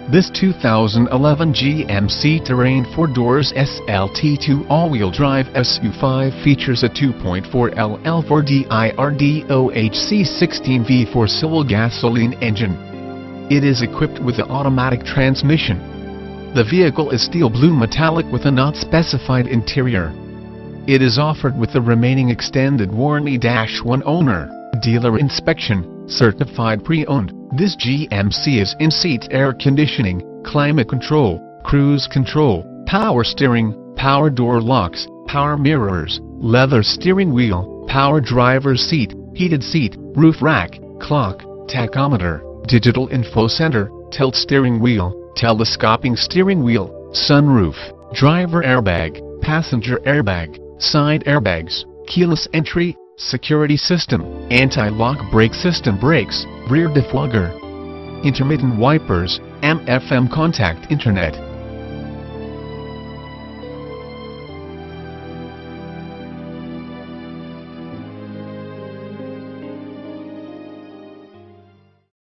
This 2011 GMC Terrain 4 Doors SLT2 all-wheel drive SU5 features a 2.4L L4 DIRDOHC16 V4 civil gasoline engine. It is equipped with an automatic transmission. The vehicle is steel blue metallic with a not specified interior. It is offered with the remaining extended warranty -1 owner, dealer inspection, certified pre-owned. This GMC is in-seat air conditioning, climate control, cruise control, power steering, power door locks, power mirrors, leather steering wheel, power driver's seat, heated seat, roof rack, clock, tachometer, digital info center, tilt steering wheel, telescoping steering wheel, sunroof, driver airbag, passenger airbag, side airbags, keyless entry, security system, anti-lock brake system, brakes, rear defogger, intermittent wipers, AM/FM contact internet.